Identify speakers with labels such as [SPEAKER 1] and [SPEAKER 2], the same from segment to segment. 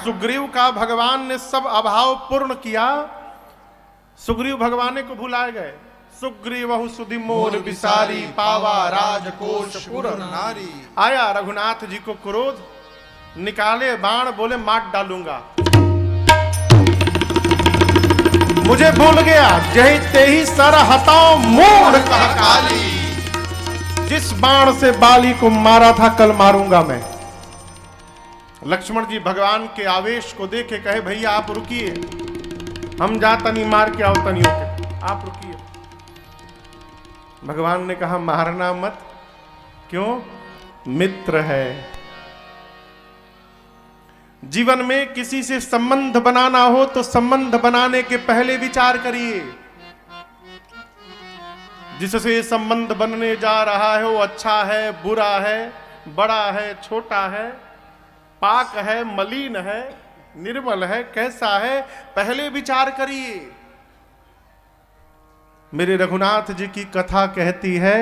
[SPEAKER 1] सुग्रीव का भगवान ने सब अभाव पूर्ण किया, सुग्रीव भगवान को भुलाए गए। सुग्रीव सुधि मोर बिसारी पावा राजकोष पुर नारी। आया रघुनाथ जी को क्रोध, निकाले बाण, बोले मार डालूंगा। मुझे भूल गया जही तेही सर हटाओ मूढ़ कह काली। जिस बाण से बाली को मारा था कल मारूंगा मैं। लक्ष्मण जी भगवान के आवेश को देखे कहे भैया आप रुकिए, हम जा तनी मार के आओ तनियों के, आप रुकिए। भगवान ने कहा मारना मत, क्यों? मित्र है। जीवन में किसी से संबंध बनाना हो तो संबंध बनाने के पहले विचार करिए, जिससे संबंध बनने जा रहा है वो अच्छा है, बुरा है, बड़ा है, छोटा है, पाक है, मलिन है, निर्मल है, कैसा है, पहले विचार करिए। मेरे रघुनाथ जी की कथा कहती है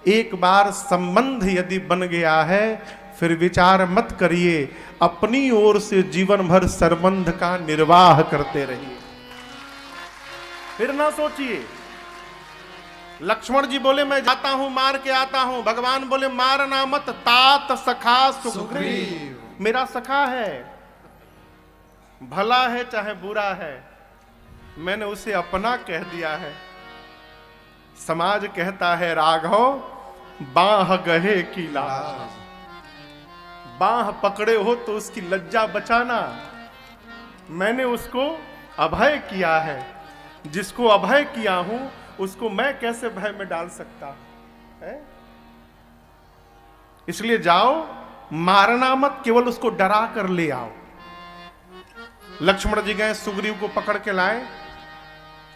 [SPEAKER 1] एक बार संबंध यदि बन गया है फिर विचार मत करिए, अपनी ओर से जीवन भर संबंध का निर्वाह करते रहिए, फिर ना सोचिए। लक्ष्मण जी बोले मैं जाता हूं मार के आता हूं, भगवान बोले मारना मत, तात सखा सुग्रीव मेरा सखा है, भला है चाहे बुरा है, मैंने उसे अपना कह दिया है। समाज कहता है राघव बाह गहे की लाज, बाह पकड़े हो तो उसकी लज्जा बचाना। मैंने उसको अभय किया है, जिसको अभय किया हूं उसको मैं कैसे भय में डाल सकता है? इसलिए जाओ, मारना मत, केवल उसको डरा कर ले आओ। लक्ष्मण जी गए, सुग्रीव को पकड़ के लाए,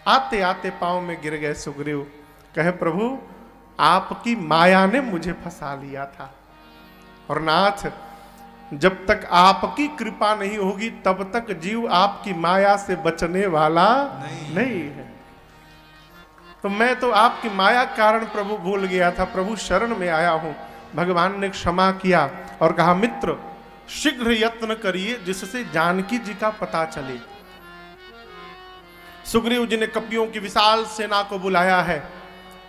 [SPEAKER 1] आते आते पांव में गिर गए सुग्रीव, कहे प्रभु आपकी माया ने मुझे फंसा लिया था, और नाथ जब तक आपकी कृपा नहीं होगी तब तक जीव आपकी माया से बचने वाला नहीं है। तो मैं तो आपकी माया कारण प्रभु भूल गया था, प्रभु शरण में आया हूं। भगवान ने क्षमा किया और कहा मित्र शीघ्र यत्न करिए जिससे जानकी जी का पता चले। सुग्रीव जी ने कपियों की विशाल सेना को बुलाया है,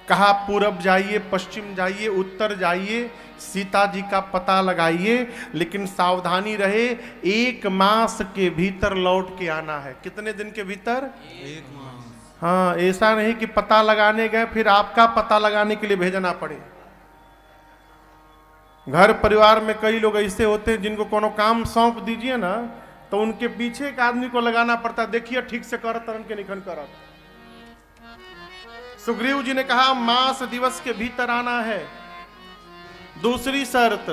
[SPEAKER 1] कहा पूरब जाइए, पश्चिम जाइए, उत्तर जाइए, सीता जी का पता लगाइए, लेकिन सावधानी रहे, 1 मास के भीतर लौट के आना है। कितने दिन के भीतर?
[SPEAKER 2] 1 मास।
[SPEAKER 1] हाँ, ऐसा नहीं कि पता लगाने गए फिर आपका पता लगाने के लिए भेजना पड़े। घर परिवार में कई लोग ऐसे होते हैं जिनको कोनो काम सौंप दीजिए ना तो उनके पीछे एक आदमी को लगाना पड़ता है, देखिए ठीक से कर तरन के निखन कर। सुग्रीव जी ने कहा मास दिवस के भीतर आना है। दूसरी शर्त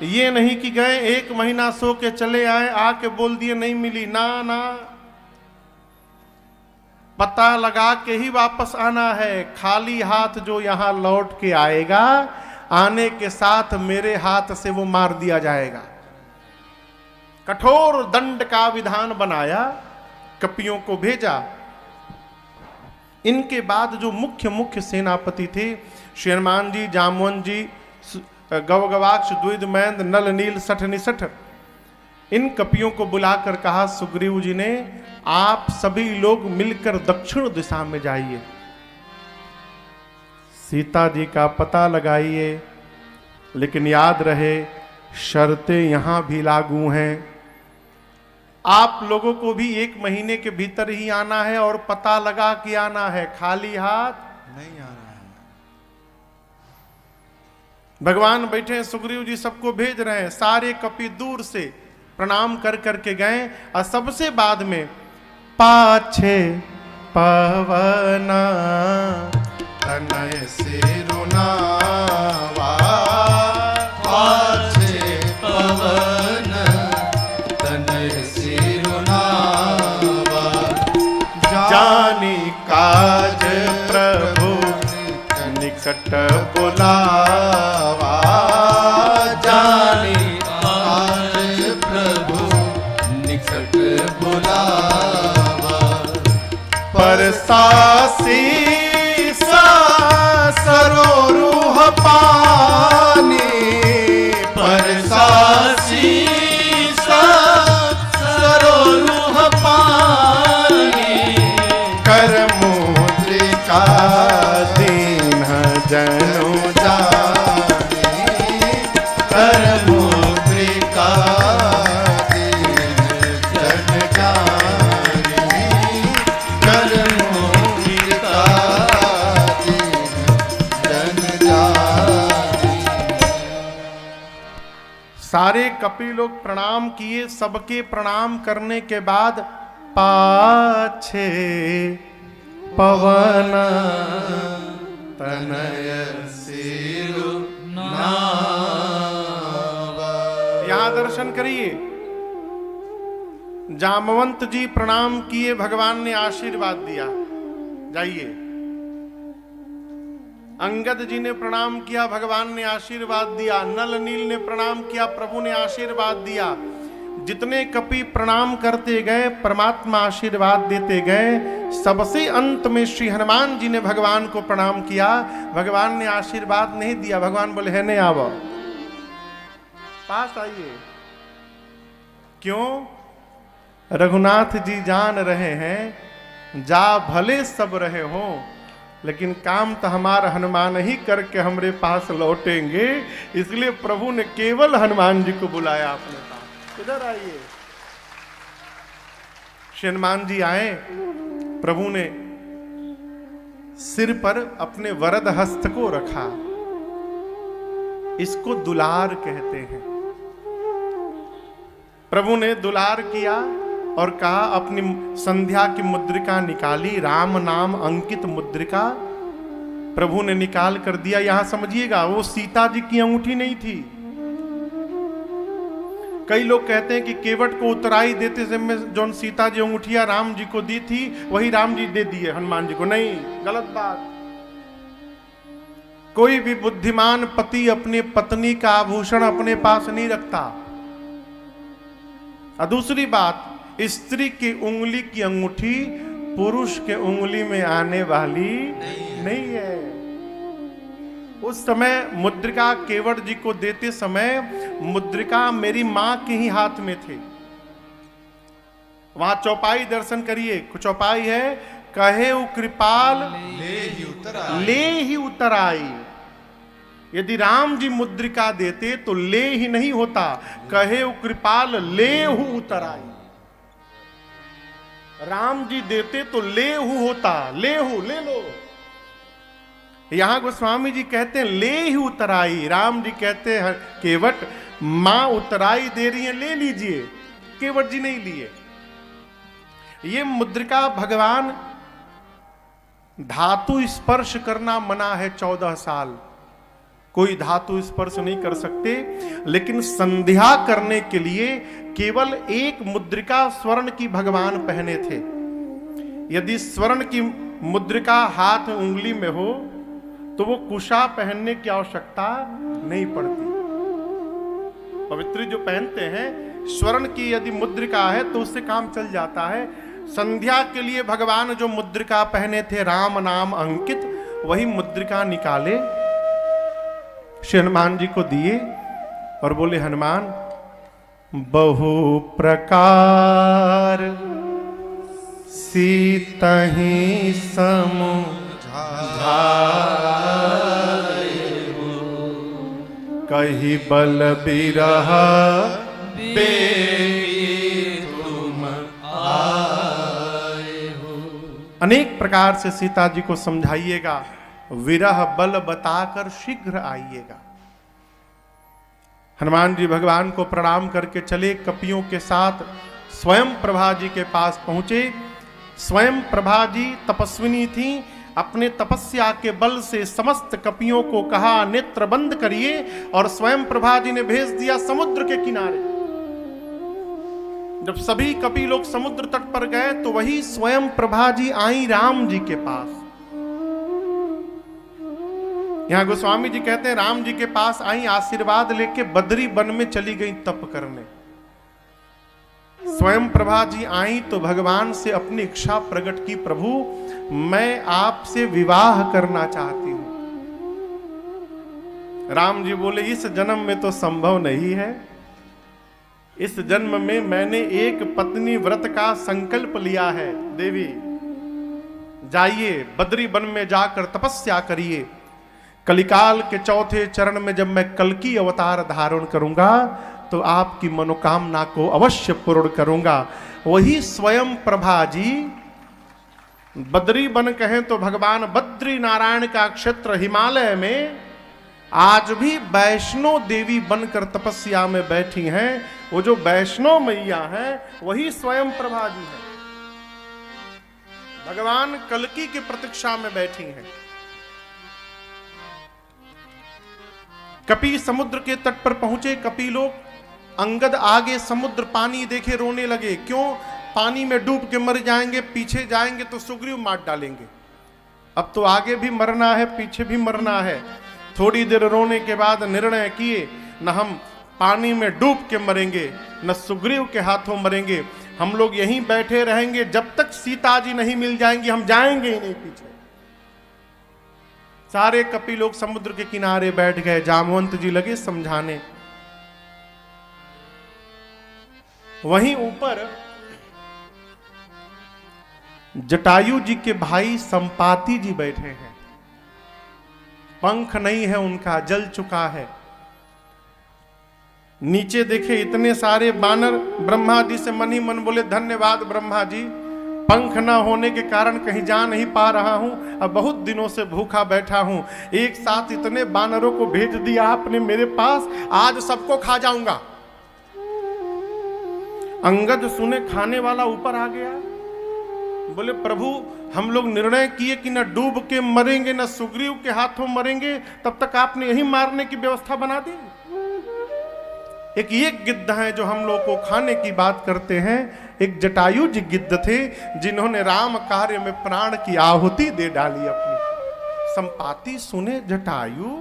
[SPEAKER 1] ये नहीं कि गए 1 महीना सो के चले आए, आके बोल दिए नहीं मिली, ना ना, पता लगा के ही वापस आना है। खाली हाथ जो यहां लौट के आएगा, आने के साथ मेरे हाथ से वो मार दिया जाएगा। कठोर दंड का विधान बनाया, कपियों को भेजा। इनके बाद जो मुख्य सेनापति थे, शेरमान जी, जामवंत जी, गवगवाक्ष, द्विदमैंद, नल नील, सठ निसठ, इन कपियों को बुलाकर कहा सुग्रीव जी ने आप सभी लोग मिलकर दक्षिण दिशा में जाइए, सीता जी का पता लगाइए, लेकिन याद रहे शर्तें यहां भी लागू हैं। आप लोगों को भी 1 महीने के भीतर ही आना है और पता लगा के आना है, खाली हाथ
[SPEAKER 2] नहीं आना है।
[SPEAKER 1] भगवान बैठे हैं, सुग्रीव जी सबको भेज रहे हैं, सारे कपि दूर से प्रणाम कर करके गए। और सबसे बाद में पाछे पवना तनय सिरुनावा,
[SPEAKER 2] पाछे पवन तनय सिरुनावा,
[SPEAKER 1] जानी काज प्रभु निकट बुलावा,
[SPEAKER 2] जानी काज प्रभु निकट बुलावा,
[SPEAKER 1] परसासी सरोरुह पानी,
[SPEAKER 2] परसासी सरोरुह
[SPEAKER 1] कपि लोग प्रणाम किए। सबके प्रणाम करने के बाद पाछे पवन
[SPEAKER 2] तनय सिरु
[SPEAKER 1] यहां दर्शन करिए। जामवंत जी प्रणाम किए, भगवान ने आशीर्वाद दिया, जाइए। अंगद जी ने प्रणाम किया, भगवान ने आशीर्वाद दिया। नल नील ने प्रणाम किया, प्रभु ने आशीर्वाद दिया। जितने कपि प्रणाम करते गए, परमात्मा आशीर्वाद देते गए। सबसे अंत में श्री हनुमान जी ने भगवान को प्रणाम किया, भगवान ने आशीर्वाद नहीं दिया। भगवान बोले, है नहीं, आओ पास आइए। क्यों? रघुनाथ जी जान रहे हैं, जा भले सब रहे हो, लेकिन काम तो हमारा हनुमान ही करके हमरे पास लौटेंगे। इसलिए प्रभु ने केवल हनुमान जी को बुलाया अपने पास। इधर आइए। श्री हनुमान जी आए, प्रभु ने सिर पर अपने वरद हस्त को रखा। इसको दुलार कहते हैं। प्रभु ने दुलार किया और कहा, अपनी संध्या की मुद्रिका निकाली, राम नाम अंकित मुद्रिका प्रभु ने निकाल कर दिया। यहां समझिएगा, वो सीता जी की अंगूठी नहीं थी। कई लोग कहते हैं कि केवट को उतराई देते समय जो सीता जी अंगूठिया राम जी को दी थी, वही राम जी दे दिए हनुमान जी को। नहीं, गलत बात। कोई भी बुद्धिमान पति अपनी पत्नी का आभूषण अपने पास नहीं रखता। और दूसरी बात, स्त्री की उंगली की अंगूठी पुरुष के उंगली में आने वाली नहीं है। उस समय मुद्रिका केवट जी को देते समय मुद्रिका मेरी मां के ही हाथ में थे। वहां चौपाई दर्शन करिए, चौपाई है, कहे कृपाल ले ही उतर आई। यदि राम जी मुद्रिका देते तो ले ही नहीं होता, कहे कृपाल ले उतर आई। राम जी देते तो लेहू होता, लेहू ले लो। यहां गोस्वामी जी कहते हैं ले ही उतराई, राम जी कहते हैं केवट मां उतराई दे रही है, ले लीजिए। केवट जी नहीं लिए। ये मुद्रिका भगवान, धातु स्पर्श करना मना है 14 साल, कोई धातु स्पर्श नहीं कर सकते। लेकिन संध्या करने के लिए केवल एक मुद्रिका स्वर्ण की भगवान पहने थे। यदि स्वर्ण की मुद्रिका हाथ उंगली में हो तो वो कुशा पहनने की आवश्यकता नहीं पड़ती। पवित्री जो पहनते हैं, स्वर्ण की यदि मुद्रिका है तो उससे काम चल जाता है। संध्या के लिए भगवान जो मुद्रिका पहने थे, राम नाम अंकित, वही मुद्रिका निकाले, श्री हनुमान जी को दिए और बोले, हनुमान बहु प्रकार सीतहि समुझाए कहि बल बिरह तुम आए हो। अनेक प्रकार से सीता जी को समझाइएगा, विरह बल बताकर शीघ्र आइएगा। हनुमान जी भगवान को प्रणाम करके चले, कपियों के साथ स्वयं प्रभा जी के पास पहुंचे। स्वयं प्रभा जी तपस्विनी थी, अपने तपस्या के बल से समस्त कपियों को कहा नेत्र बंद करिए, और स्वयं प्रभा जी ने भेज दिया समुद्र के किनारे। जब सभी कपि लोग समुद्र तट पर गए तो वही स्वयं प्रभा जी आई राम जी के पास। यहां गोस्वामी जी कहते हैं, राम जी के पास आई, आशीर्वाद लेके बद्री वन में चली गई तप करने। स्वयं प्रभा जी आई तो भगवान से अपनी इच्छा प्रकट की, प्रभु मैं आपसे विवाह करना चाहती हूं। राम जी बोले, इस जन्म में तो संभव नहीं है। इस जन्म में मैंने एक पत्नी व्रत का संकल्प लिया है। देवी जाइए, बद्री वन में जाकर तपस्या करिए। कलिकाल के चौथे चरण में जब मैं कल्कि अवतार धारण करूंगा तो आपकी मनोकामना को अवश्य पूर्ण करूंगा। वही स्वयं प्रभा जी बद्री वन कहें तो भगवान बद्री नारायण का क्षेत्र हिमालय में आज भी वैष्णो देवी बनकर तपस्या में बैठी हैं। वो जो वैष्णो मैया हैं वही स्वयं प्रभा जी हैं। भगवान कल्की की प्रतीक्षा में बैठी हैं। कपि समुद्र के तट पर पहुंचे। कपि लोग अंगद आगे समुद्र पानी देखे रोने लगे। क्यों? पानी में डूब के मर जाएंगे, पीछे जाएंगे तो सुग्रीव मार डालेंगे। अब तो आगे भी मरना है, पीछे भी मरना है। थोड़ी देर रोने के बाद निर्णय किए, न हम पानी में डूब के मरेंगे, न सुग्रीव के हाथों मरेंगे। हम लोग यहीं बैठे रहेंगे, जब तक सीता जी नहीं मिल जाएंगी हम जाएंगे ही नहीं पीछे। सारे कपि लोग समुद्र के किनारे बैठ गए। जामवंत जी लगे समझाने। वहीं ऊपर जटायु जी के भाई संपाति जी बैठे हैं। पंख नहीं है उनका, जल चुका है। नीचे देखे इतने सारे बानर। ब्रह्मा जी से मन ही मन बोले धन्यवाद ब्रह्मा जी, पंख ना होने के कारण कहीं जा नहीं पा रहा हूं। अब बहुत दिनों से भूखा बैठा हूं। एक साथ इतने बानरों को भेज दिया आपने मेरे पास, आज सबको खा जाऊंगा। अंगद सुने खाने वाला ऊपर आ गया। बोले प्रभु हम लोग निर्णय किए कि न डूब के मरेंगे न सुग्रीव के हाथों मरेंगे, तब तक आपने यही मारने की व्यवस्था बना दी। एक ये गिद्ध है जो हम लोग को खाने की बात करते हैं। एक जटायु जी गिद्ध थे जिन्होंने राम कार्य में प्राण की आहुति दे डाली अपनी। संपाति सुने जटायु,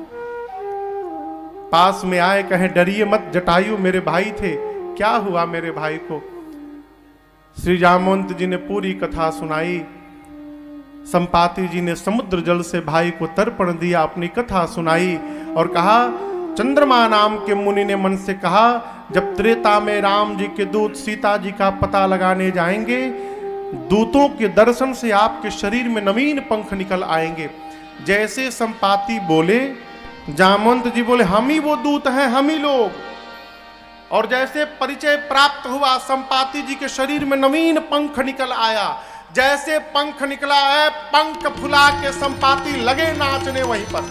[SPEAKER 1] पास में आए, कहे डरिए मत जटायु मेरे भाई थे। क्या हुआ मेरे भाई को? श्री जामवंत जी ने पूरी कथा सुनाई। संपाति जी ने समुद्र जल से भाई को तर्पण दिया, अपनी कथा सुनाई और कहा चंद्रमा नाम के मुनि ने मन से कहा जब त्रेता में राम जी के दूत सीता जी का पता लगाने जाएंगे, दूतों के दर्शन से आपके शरीर में नवीन पंख निकल आएंगे। जैसे संपाति बोले, जामवंत जी बोले हम ही वो दूत हैं, हम ही लोग। और जैसे परिचय प्राप्त हुआ, संपाति जी के शरीर में नवीन पंख निकल आया। जैसे पंख निकला है, पंख फुला के संपाति लगे नाचने वहीं पर।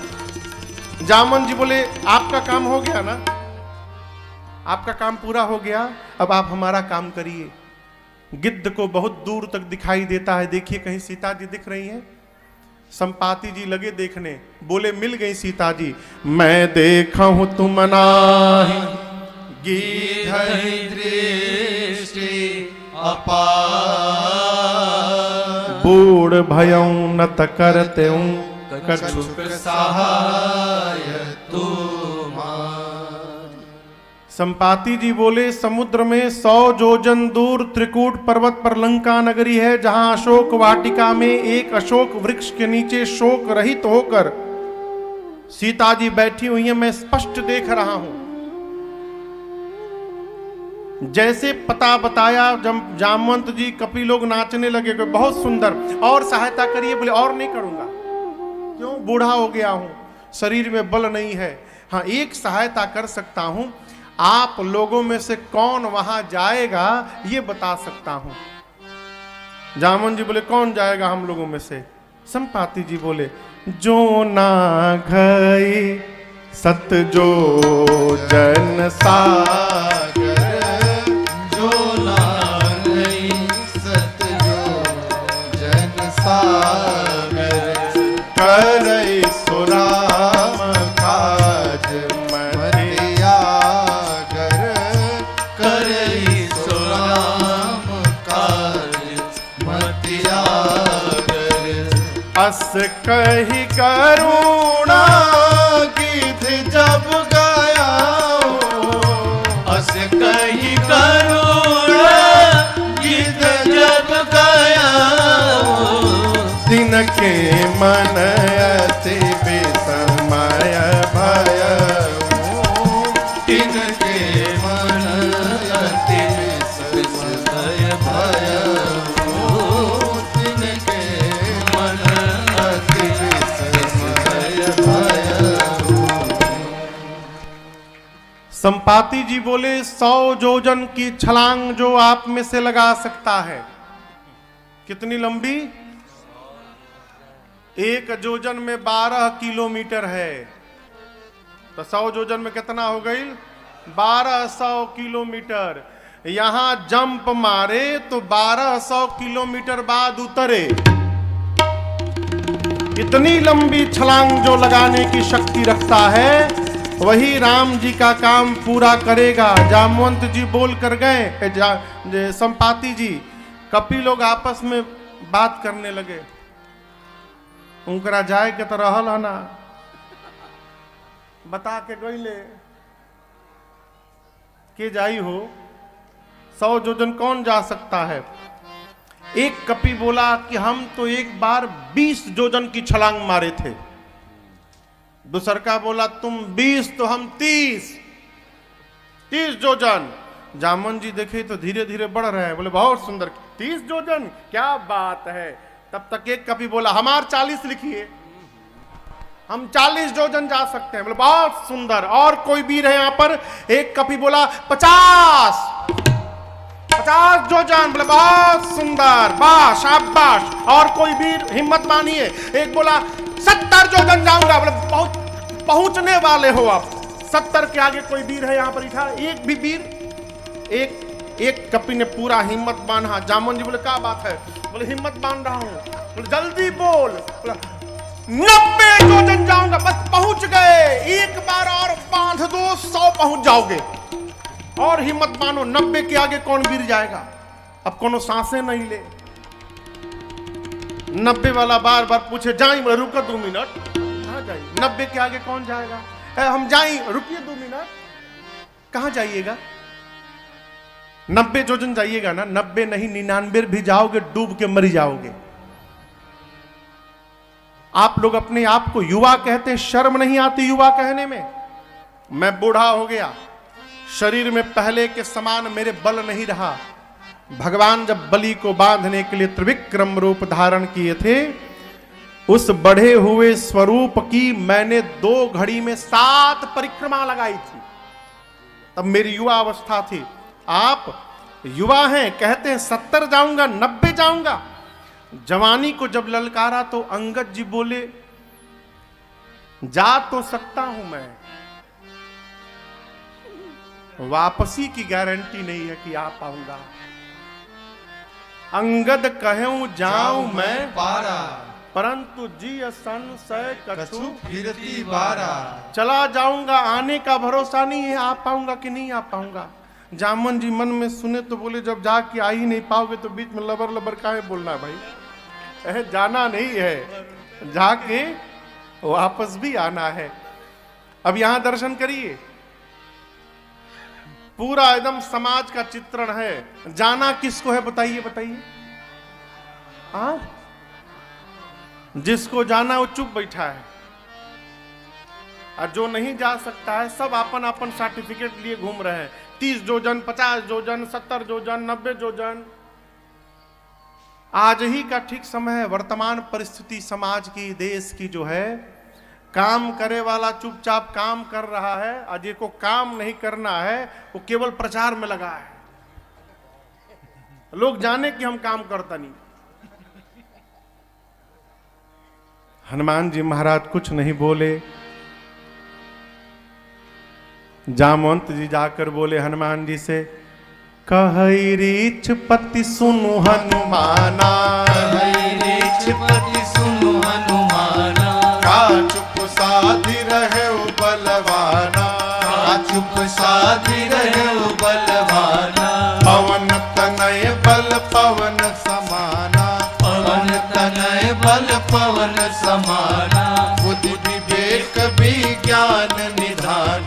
[SPEAKER 1] जामन जी बोले आपका काम हो गया ना, आपका काम पूरा हो गया, अब आप हमारा काम करिए। गिद्ध को बहुत दूर तक दिखाई देता है, देखिए कहीं सीता जी दिख रही हैं। संपाति जी लगे देखने, बोले मिल गई सीता जी। मैं देखा हूं तुम नाही
[SPEAKER 2] गीधहि दृष्टि अपार,
[SPEAKER 1] बूढ़ भयं नत करते
[SPEAKER 2] कछुक सहाय तुमार।
[SPEAKER 1] संपाति जी बोले समुद्र में 100 योजन दूर त्रिकूट पर्वत पर लंका नगरी है, जहां अशोक वाटिका में एक अशोक वृक्ष के नीचे शोक रहित होकर सीता जी बैठी हुई है। मैं स्पष्ट देख रहा हूं। जैसे पता बताया, जब जामवंत जी कपि लोग नाचने लगे, बहुत सुंदर, और सहायता करिए। बोले और नहीं करूंगा, क्यों? बूढ़ा हो गया हूं, शरीर में बल नहीं है। हाँ एक सहायता कर सकता हूं, आप लोगों में से कौन वहां जाएगा ये बता सकता हूं। जामवंत जी बोले कौन जाएगा हम लोगों में से? संपाति जी बोले जो ना गए सत जो जन सागर,
[SPEAKER 2] जो ना गई सत जो जन सागर,
[SPEAKER 1] करई सुराम काज मतिया
[SPEAKER 2] कर करई सुराम काज मतिया कर।
[SPEAKER 1] अस कही करुणा
[SPEAKER 2] गीत जब गाया, अस कही करुणा गीत जब गाया,
[SPEAKER 1] दिन के मन अति विस्मय भय,
[SPEAKER 2] दिन के मन अति विस्मय भय, दिन के मन अति विस्मय भय।
[SPEAKER 1] संपाति जी बोले 100 योजन की छलांग जो आप में से लगा सकता है। कितनी लंबी? 1 योजन में 12 किलोमीटर है। तो 100 योजन में कितना हो गई? 1200 किलोमीटर। यहां जंप मारे तो 1200 किलोमीटर बाद उतरे। इतनी लंबी छलांग जो लगाने की शक्ति रखता है वही राम जी का काम पूरा करेगा। जामवंत जी बोल कर गए, संपाति जी, कपि लोग आपस में बात करने लगे। उनकरा जाए के तो रहल है ना, बता के गईले के जाई हो, 100 योजन कौन जा सकता है? एक कपि बोला कि हम तो एक बार 20 योजन की छलांग मारे थे। दूसर का बोला तुम 20 तो हम 30 योजन। जामन जी देखे तो धीरे धीरे बढ़ रहे हैं, बोले बहुत सुंदर, 30 योजन, क्या बात है। तब तक एक कपि बोला हमार 40 लिखिए, हम 40 योजन जा सकते हैं। बोले बहुत सुंदर। और कोई वीर है यहां पर? एक कपि बोला 50 योजन। बोले बहुत सुंदर, वाह शाबाश। और कोई वीर हिम्मत मानिए, एक बोला 70 योजन जाऊंगा। बोले बहुत पहुंचने वाले हो आप। 70 के आगे कोई वीर है यहां पर? इठा एक भी वीर? एक कपि ने पूरा हिम्मत बांधा। जामन जी बोले क्या बात है? बोले हिम्मत बांध रहा हूं। बोले जल्दी बोल। बोला 90 योजन जाऊंगा। बस पहुंच गए, एक बार और बांध दो, 100 पहुंच जाओगे। और हिम्मत बांधो, 90 के आगे कौन वीर जाएगा? अब कोनो सांसें नहीं ले। 90 वाला बार बार पूछे जाई, बोले रुको 2 मिनट। कहाँ जाइए? 90 के आगे कौन जाएगा? हम जाई, रुकिए 2 मिनट। कहाँ जाइएगा? 90 योजन जाइएगा ना? 90 नहीं 99 भी जाओगे, डूब के मर जाओगे। आप लोग अपने आप को युवा कहते हैं, शर्म नहीं आती युवा कहने में? मैं बूढ़ा हो गया, शरीर में पहले के समान मेरे बल नहीं रहा। भगवान जब बलि को बांधने के लिए त्रिविक्रम रूप धारण किए थे, उस बढ़े हुए स्वरूप की मैंने 2 घड़ी में 7 परिक्रमा लगाई थी। तब मेरी युवा अवस्था थी। आप युवा हैं, कहते हैं 70 जाऊंगा, 90 जाऊंगा। जवानी को जब ललकारा तो अंगद जी बोले जा तो सकता हूं मैं, वापसी की गारंटी नहीं है कि आ पाऊंगा। अंगद कहूं जाऊं मैं
[SPEAKER 2] पारा,
[SPEAKER 1] परंतु जी संशय कछु
[SPEAKER 2] कीर्ति बारा।
[SPEAKER 1] चला जाऊंगा, आने का भरोसा नहीं है, आ पाऊंगा कि नहीं आ पाऊंगा। जामन जी मन में सुने तो बोले जब जाके आ ही नहीं पाओगे तो बीच में लबर लबर काहे बोलना भाई? जाना नहीं है, जाके वापस भी आना है। अब यहां दर्शन करिए, पूरा एकदम समाज का चित्रण है। जाना किसको है बताइए बताइए? हाँ, जिसको जाना वो चुप बैठा है, और जो नहीं जा सकता है सब अपन अपन सर्टिफिकेट लिए घूम रहे हैं। 30 योजन, 50 योजन, 70 योजन, 90 योजन। आज ही का ठीक समय है। वर्तमान परिस्थिति समाज की, देश की जो है, काम करे वाला चुपचाप काम कर रहा है, और जिसको काम नहीं करना है वो केवल प्रचार में लगा है। लोग जाने कि हम काम करता नहीं। हनुमान जी महाराज कुछ नहीं बोले। जामवंत जी जाकर बोले हनुमान जी से, कहई रीछ पति सुनु हनुमाना,
[SPEAKER 2] कहई रीछ पति सुनु हनुमाना।
[SPEAKER 1] का चुप साधि रहे बलवाना,
[SPEAKER 2] का चुप साधि रहे बलवाना।
[SPEAKER 1] पवन तनय बल पवन समाना,
[SPEAKER 2] पवन तनय बल पवन समाना।
[SPEAKER 1] बुद्धि विवेक विज्ञान निधान,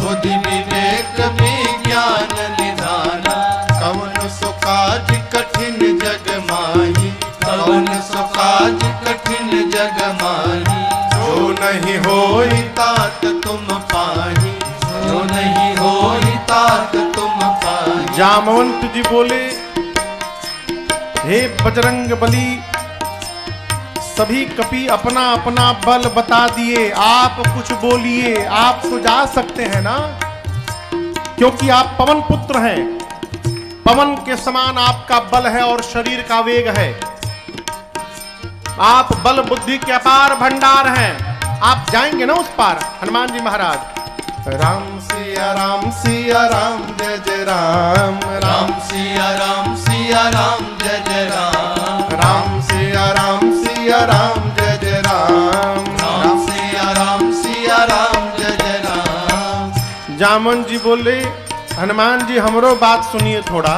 [SPEAKER 2] बुद्धि विवेक विज्ञान निधाना।
[SPEAKER 1] कवन सुकाज कठिन जग माही,
[SPEAKER 2] पवन सुकाज कठिन जग माही।
[SPEAKER 1] जो नहीं होई तात तुम पाही,
[SPEAKER 2] जो नहीं होई तात तुम पाही।
[SPEAKER 1] जामवंत जी बोले हे बजरंग बली, सभी कपि अपना अपना बल बता दिए, आप कुछ बोलिए। आप तो जा सकते हैं ना, क्योंकि आप पवन पुत्र हैं। पवन के समान आपका बल है और शरीर का वेग है। आप बल बुद्धि के अपार भंडार हैं। आप जाएंगे ना उस पार? हनुमान जी महाराज राम सिया राम सिया राम जय जय राम
[SPEAKER 2] राम सिया राम सिया राम जय जय राम
[SPEAKER 1] राम सिया राम सिया राम जय जय राम
[SPEAKER 2] राम सिया राम सिया राम जय जय राम।
[SPEAKER 1] जामन जी बोले हनुमान जी हमरो बात सुनिए थोड़ा।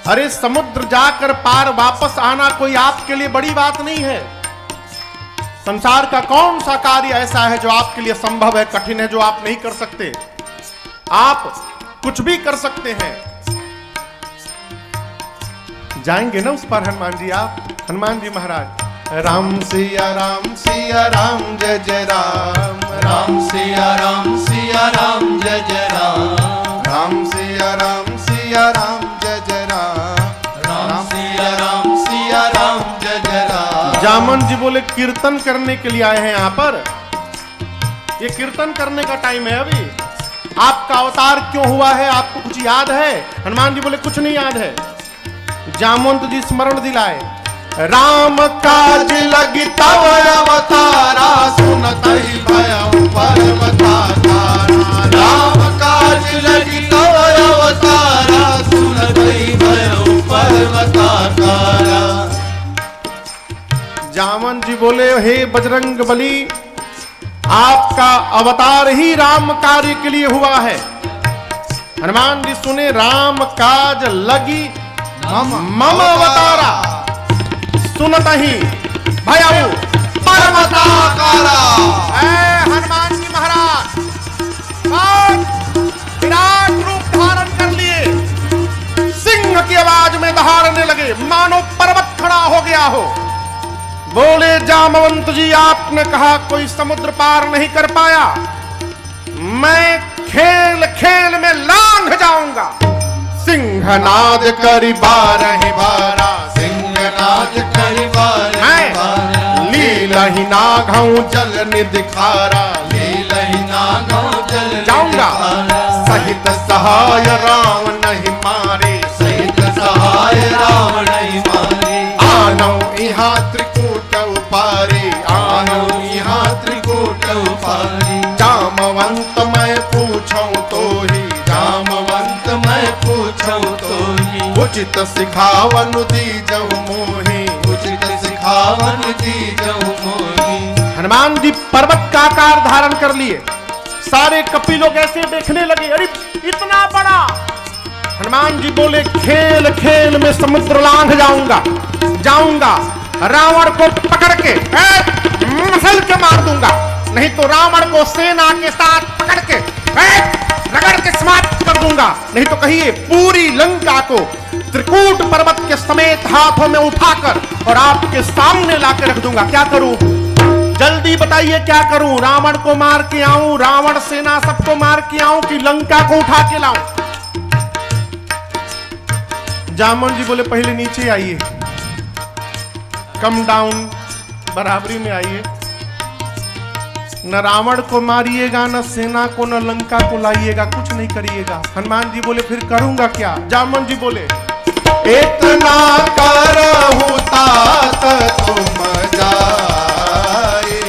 [SPEAKER 1] अरे समुद्र जाकर पार वापस आना कोई आपके लिए बड़ी बात नहीं है। संसार का कौन सा कार्य ऐसा है जो आपके लिए संभव है, कठिन है, जो आप नहीं कर सकते। आप कुछ भी कर सकते हैं। जाएंगे ना उस पर हनुमान जी आप? हनुमान जी महाराज राम सिया राम जय जय राम
[SPEAKER 2] राम सिया राम जय जय राम
[SPEAKER 1] राम सिया राम जय जय राम
[SPEAKER 2] राम सिया राम जय जय राम।
[SPEAKER 1] जामन जी बोले कीर्तन करने के लिए आए हैं यहाँ पर। ये कीर्तन करने का टाइम है अभी। आपका अवतार क्यों हुआ है आपको कुछ याद है? हनुमान जी बोले कुछ नहीं याद है। जामवंत जी स्मरण दिलाए, राम काज लगी तव अवतारा सुनत ही भयउ पर्वताकारा।
[SPEAKER 2] राम काज लगी तव अवतारा सुनत ही भयउ पर्वताकारा।
[SPEAKER 1] जामन जी बोले हे बजरंग बली, आपका अवतार ही राम कार्य के लिए हुआ है। हनुमान जी सुने, राम काज लगी मम अवतारा सुनत ही भयउ पर्वताकारा। हनुमान जी महाराज विराट रूप धारण कर लिए, सिंह की आवाज में दहाड़ने लगे, मानो पर्वत खड़ा हो गया हो। बोले जामवंत जी आपने कहा कोई समुद्र पार नहीं कर पाया, मैं खेल खेल में लांघ जाऊंगा। सिंहनाद करी बारह बारा,
[SPEAKER 2] सिंहनाद करी बारह बारा।
[SPEAKER 1] लीलहि नाघऊ जल निधिखारा,
[SPEAKER 2] लीलहि नाघऊ जल
[SPEAKER 1] जाऊंगा
[SPEAKER 2] निधिखारा।
[SPEAKER 1] सहित सहाय राम नहीं मारे,
[SPEAKER 2] सहित सहाय राम नहीं मारे।
[SPEAKER 1] आनौ इहाँ त्रिकूट उपारे, आनौ इहाँ
[SPEAKER 2] त्रिकूट उपारे।
[SPEAKER 1] जामवंत मैं पूछूं तो ही,
[SPEAKER 2] जामवंत मैं पूछूं तो ही।
[SPEAKER 1] उचित सिखावन दीजहु मोहि,
[SPEAKER 2] उचित सिखावन दीजहु मोहि।
[SPEAKER 1] हनुमान जी पर्वत का आकार धारण कर लिए। सारे कपि लोग ऐसे देखने लगे, अरे इतना बड़ा। हनुमान जी बोले खेल खेल में समुद्र लांघ जाऊंगा, रावण को पकड़ के मसल के मार दूंगा, नहीं तो रावण को सेना के साथ पकड़ के रगड़ के समाप्त कर दूंगा, नहीं तो कहिए पूरी लंका को त्रिकूट पर्वत के समेत हाथों में उठाकर और आपके सामने लाकर रख दूंगा। क्या करूं? जल्दी बताइए क्या करूं? रावण को मार के आऊं, रावण सेना सबको मार के आऊं, कि लंका को उठा के लाऊं? जामन जी बोले पहले नीचे आइए, कम डाउन, बराबरी में आइए। न रावण को मारिएगा, न सेना को, न लंका को लाइएगा, कुछ नहीं करिएगा। हनुमान जी बोले फिर करूंगा क्या? जामन जी बोले इतना करहु तात तुम जाए,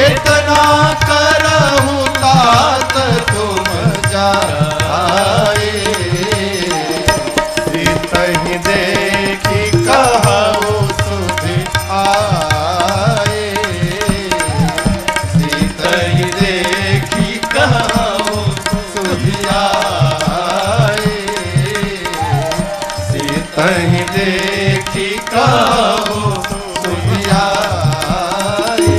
[SPEAKER 2] इतना करहु तात तुम जाए।
[SPEAKER 1] सीतहि देखी कहु सुधि आए,
[SPEAKER 2] सीतहि देखी कहु सुधि आए। सीतहि देखी कहु सुधि आए।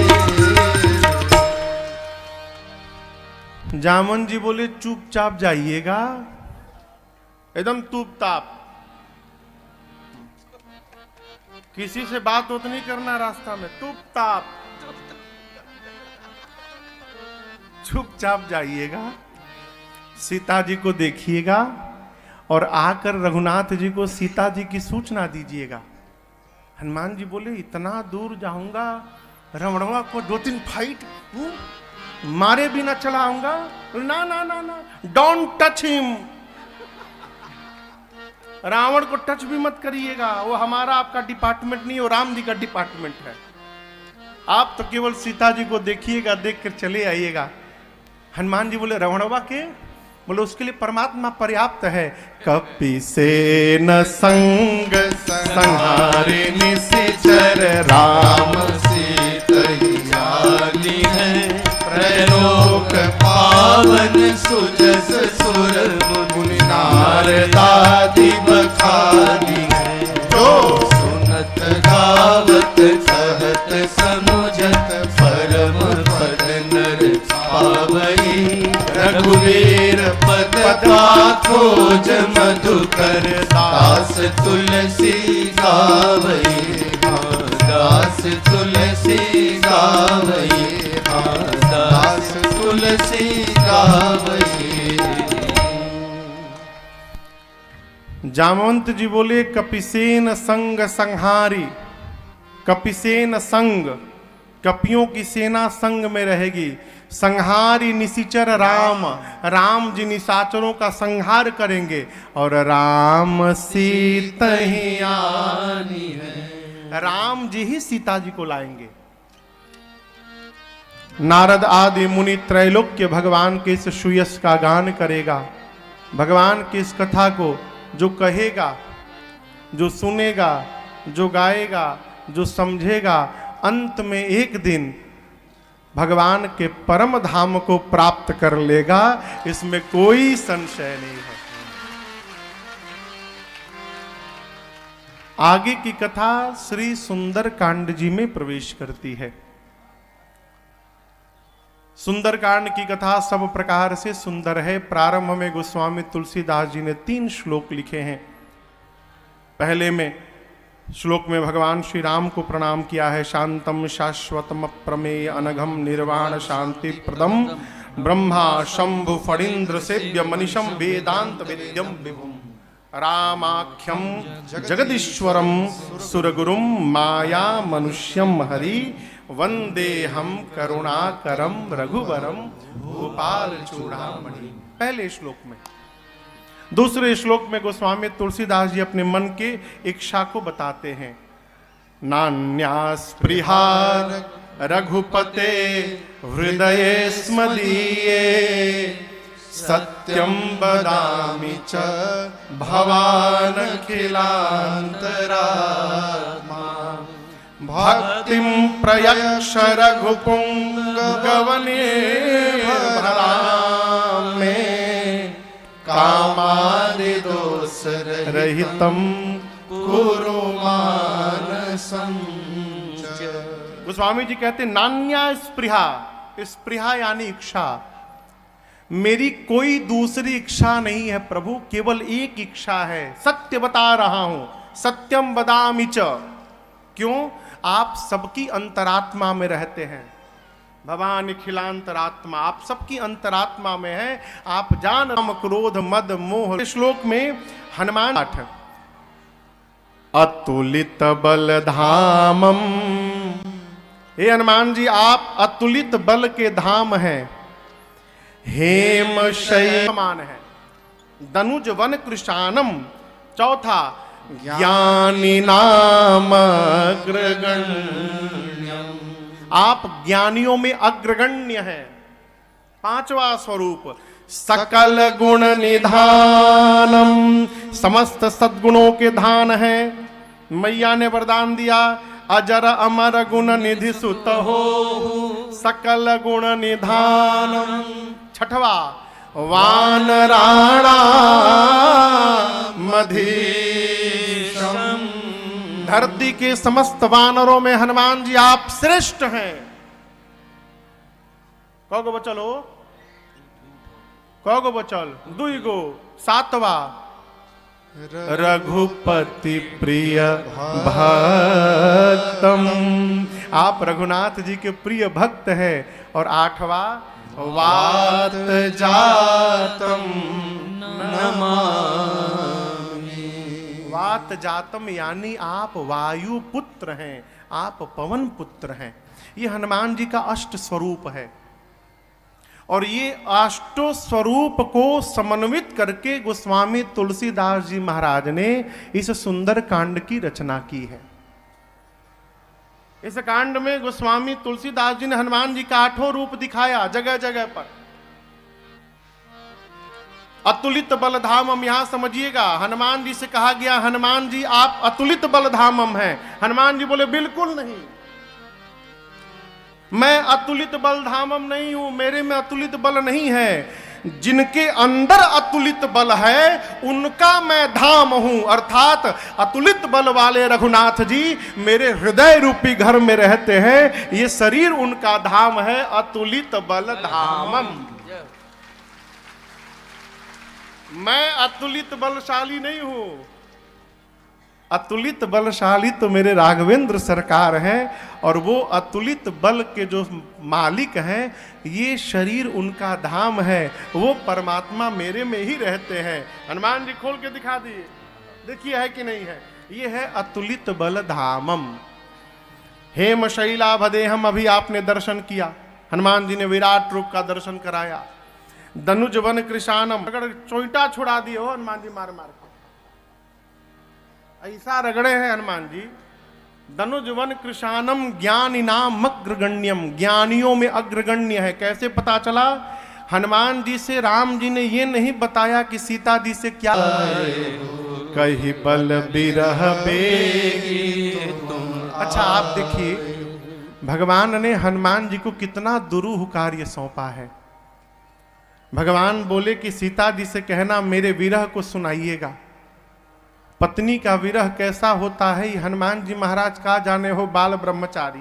[SPEAKER 1] जामन जी बोले चुपचाप जाइएगा, एकदम चुपचाप, किसी से बात होत नहीं करना रास्ता में, चुपचाप जाइएगा। सीता जी को देखिएगा और आकर रघुनाथ जी को सीता जी की सूचना दीजिएगा। हनुमान जी बोले इतना दूर जाऊंगा, रावणवा को 2-3 फाइट मारे भी ना चलाऊंगा? ना ना ना ना, डोंट टच हिम। रावण को टच भी मत करिएगा, वो हमारा आपका डिपार्टमेंट नहीं, वो राम जी का डिपार्टमेंट है। आप तो केवल सीता जी को देखिएगा, देख कर चले आइएगा। हनुमान जी बोले रावणवा के? बोले उसके लिए परमात्मा पर्याप्त है। कपिसेन संग संहारे निशिचर राम
[SPEAKER 2] सीतयाली है, त्रैलोक पावन सुजस सुर मुनि नारदादि बखानी है। जो सुनत गावत कहत समुझत परम पद नर पावई। रघुवीर पद खोज मधुकर दास तुलसी गावई। दास तुलसी गावई, दास तुलसी गावई।
[SPEAKER 1] जामवंत जी बोले कपिसेन संग संहारी। कपिसेन संग, कपियों की सेना संग में रहेगी। संहारी निशिचर राम, राम जी निशाचरों का संहार करेंगे। और राम सीता ही आनी है, राम जी ही सीता जी को लाएंगे। नारद आदि मुनि त्रैलोक्य भगवान के इस सुयश का गान करेगा। भगवान की इस कथा को जो कहेगा, जो सुनेगा, जो गाएगा, जो समझेगा, अंत में एक दिन भगवान के परम धाम को प्राप्त कर लेगा, इसमें कोई संशय नहीं है। आगे की कथा श्री सुंदर कांड जी में प्रवेश करती है। सुंदर कांड की कथा सब प्रकार से सुंदर है। प्रारंभ में गोस्वामी तुलसीदास जी ने 3 श्लोक लिखे हैं। पहले में श्लोक में भगवान श्री राम को प्रणाम किया है। शांतम शाश्वतम अप्रमेय अनघम निर्वाण शांति प्रदम ब्रह्मा शंभु फणीन्द्र सेव्य मनीषम वेदांत विद्यम विभुम रामाख्यम जगदीश्वरम सुरगुरुम माया मनुष्यम हरि वंदे हम करुणाकरम रघुवरम गोपाल चूड़ामणि। पहले श्लोक में। दूसरे श्लोक में गोस्वामी तुलसीदास जी अपने मन के इच्छा को बताते हैं। नान्यास्पृहा रघुपते हृदये स्मदीये सत्यं वदामि च भवान् अखिलान्तरात्मा भक्तिं प्रयक्ष रघुपुंगवने भरामे कामादि दोष रहितं कुरु मानसं। गोस्वामी जी कहते नान्या स्पृहा, स्पृहा यानी इच्छा, मेरी कोई दूसरी इच्छा नहीं है प्रभु, केवल एक इच्छा है। सत्य बता रहा हूं, सत्यम वदामि च। क्यों? आप सबकी अंतरात्मा में रहते हैं। भगवान अखिलांतरात्मा, आप सबकी अंतरात्मा में है। आप जान राम क्रोध मद मोह। श्लोक में हनुमान अतुलित बल धामम। हे हनुमान जी, आप अतुलित बल के धाम हैं। हेम शयमान है। दनुज वन कृशानम। चौथा ज्ञानी नाम अग्रगण्यम, आप ज्ञानियों में अग्रगण्य हैं। पांचवा स्वरूप सकल गुण निधानम, समस्त सद्गुणों के धान है। मैया ने वरदान दिया अजर अमर गुण निधि सुत हो सकल गुण निधानम। छठवा वानराणा मधीशम, धरती के समस्त वानरों में हनुमान जी आप श्रेष्ठ हैं। कौगो बचल हो? कौगो बचल? दुई गो। सातवा रघुपति प्रिय भक्तम, आप रघुनाथ जी के प्रिय भक्त हैं। और आठवा वात जातम नमामि, वात जातम यानी आप वायु पुत्र हैं, आप पवन पुत्र हैं। ये हनुमान जी का अष्ट स्वरूप है। और ये अष्टो स्वरूप को समन्वित करके गोस्वामी तुलसीदास जी महाराज ने इस सुंदर कांड की रचना की है। इस कांड में गोस्वामी तुलसीदास जी ने हनुमान जी का 8 रूप दिखाया जगह जगह पर। अतुलित बलधामम, यहां समझिएगा, हनुमान जी से कहा गया हनुमान जी आप अतुलित बलधामम हैं। हनुमान जी बोले बिल्कुल नहीं, मैं अतुलित बलधामम नहीं हूं, मेरे में अतुलित बल नहीं है। जिनके अंदर अतुलित बल है उनका मैं धाम हूं, अर्थात अतुलित बल वाले रघुनाथ जी मेरे हृदय रूपी घर में रहते हैं। ये शरीर उनका धाम है, अतुलित बल धामम। मैं अतुलित बलशाली नहीं हूं, अतुलित बलशाली तो मेरे राघवेंद्र सरकार हैं, और वो अतुलित बल के जो मालिक हैं, ये शरीर उनका धाम है, वो परमात्मा मेरे में ही रहते हैं। हनुमान जी खोल के दिखा दिए, देखिए है कि नहीं है। ये है अतुलित बल धामम। हेम शैलाभदेहम, अभी आपने दर्शन किया, हनुमान जी ने विराट रूप का दर्शन कराया। धनुज वन कृशानम, अगर चोइटा छुड़ा दिए हो हनुमान जी मार मार के, ऐसा रगड़े हैं हनुमान जी। धनुज वन कृशानम ज्ञानी नाम अग्रगण्यम, ज्ञानियों में अग्रगण्य है। कैसे पता चला? हनुमान जी से राम जी ने ये नहीं बताया कि सीता जी से क्या कही बल बिरह बेगी तुम। अच्छा आप देखिए, भगवान ने हनुमान जी को कितना दुरूह कार्य सौंपा है। भगवान बोले कि सीता जी से कहना मेरे विरह को सुनाइएगा। पत्नी का विरह कैसा होता है ये हनुमान जी महाराज का जाने हो, बाल ब्रह्मचारी।